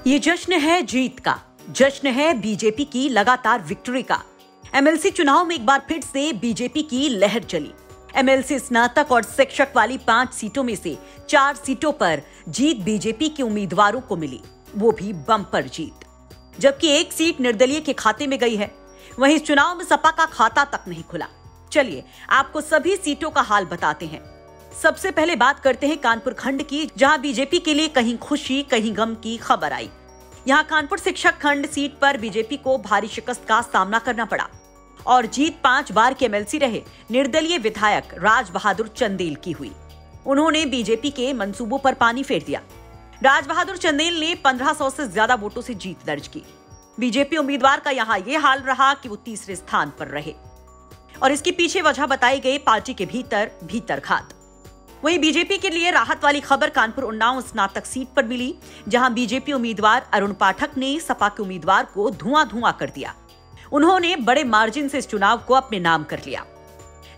ये जश्न है जीत का, जश्न है बीजेपी की लगातार विक्ट्री का। एमएलसी चुनाव में एक बार फिर से बीजेपी की लहर चली। एमएलसी स्नातक और शिक्षक वाली 5 सीटों में से 4 सीटों पर जीत बीजेपी के उम्मीदवारों को मिली, वो भी बम्पर जीत। जबकि एक सीट निर्दलीय के खाते में गई है, वहीं इस चुनाव में सपा का खाता तक नहीं खुला। चलिए आपको सभी सीटों का हाल बताते हैं। सबसे पहले बात करते हैं कानपुर खंड की, जहां बीजेपी के लिए कहीं खुशी कहीं गम की खबर आई। यहां कानपुर शिक्षक खंड सीट पर बीजेपी को भारी शिकस्त का सामना करना पड़ा और जीत 5 बार के एमएलसी रहे निर्दलीय विधायक राज बहादुर चंदेल की हुई। उन्होंने बीजेपी के मंसूबों पर पानी फेर दिया। राज बहादुर चंदेल ने 1500 से ज्यादा वोटों से जीत दर्ज की। बीजेपी उम्मीदवार का यहाँ ये हाल रहा कि वो तीसरे स्थान पर रहे और इसके पीछे वजह बताई गई पार्टी के भीतर घात। वहीं बीजेपी के लिए राहत वाली खबर कानपुर उन्नाव स्नातक सीट पर मिली, जहां बीजेपी उम्मीदवार अरुण पाठक ने सपा के उम्मीदवार को धुआं कर दिया। उन्होंने बड़े मार्जिन से इस चुनाव को अपने नाम कर लिया।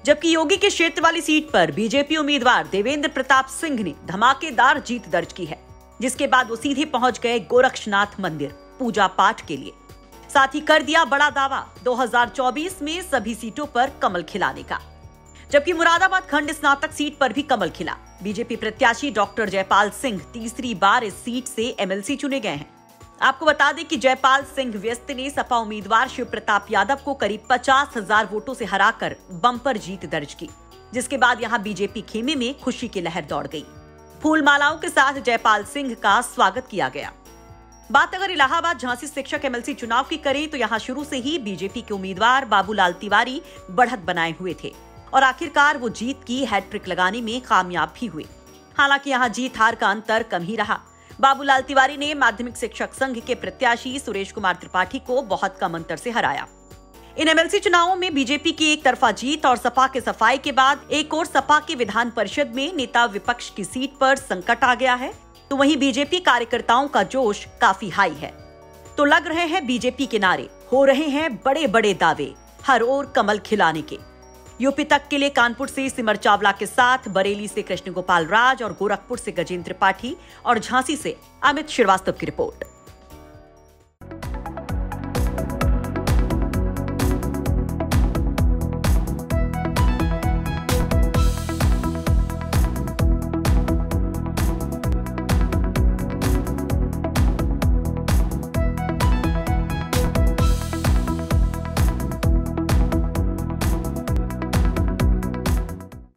जबकि योगी के क्षेत्र वाली सीट पर बीजेपी उम्मीदवार देवेंद्र प्रताप सिंह ने धमाकेदार जीत दर्ज की है, जिसके बाद वो सीधे पहुंच गए गोरक्षनाथ मंदिर पूजा पाठ के लिए। साथ ही कर दिया बड़ा दावा 2024 में सभी सीटों पर कमल खिलाने का। जबकि मुरादाबाद खंड स्नातक सीट पर भी कमल खिला। बीजेपी प्रत्याशी डॉक्टर जयपाल सिंह तीसरी बार इस सीट से एमएलसी चुने गए हैं। आपको बता दें कि जयपाल सिंह व्यस्त ने सपा उम्मीदवार शिव प्रताप यादव को करीब 50,000 वोटों से हराकर बम्पर जीत दर्ज की, जिसके बाद यहां बीजेपी खेमे में खुशी की लहर दौड़ गई। फूल मालाओं के साथ जयपाल सिंह का स्वागत किया गया। बात अगर इलाहाबाद झांसी शिक्षक एमएलसी चुनाव की करें तो यहाँ शुरू से ही बीजेपी के उम्मीदवार बाबूलाल तिवारी बढ़त बनाए हुए थे और आखिरकार वो जीत की हैट्रिक लगाने में कामयाब भी हुए। हालांकि यहाँ जीत हार का अंतर कम ही रहा। बाबूलाल तिवारी ने माध्यमिक शिक्षक संघ के प्रत्याशी सुरेश कुमार त्रिपाठी को बहुत कम अंतर से हराया। इन एमएलसी चुनावों में बीजेपी की एक तरफा जीत और सपा के सफाई के बाद एक और सपा के विधान परिषद में नेता विपक्ष की सीट पर संकट आ गया है, तो वहीं बीजेपी कार्यकर्ताओं का जोश काफी हाई है। तो लग रहे हैं बीजेपी के नारे, हो रहे हैं बड़े बड़े दावे, हर ओर कमल खिलाने के। यूपी तक के लिए कानपुर से सिमर चावला के साथ बरेली से कृष्ण गोपाल राज और गोरखपुर से गजेंद्र त्रिपाठी और झांसी से अमित श्रीवास्तव की रिपोर्ट।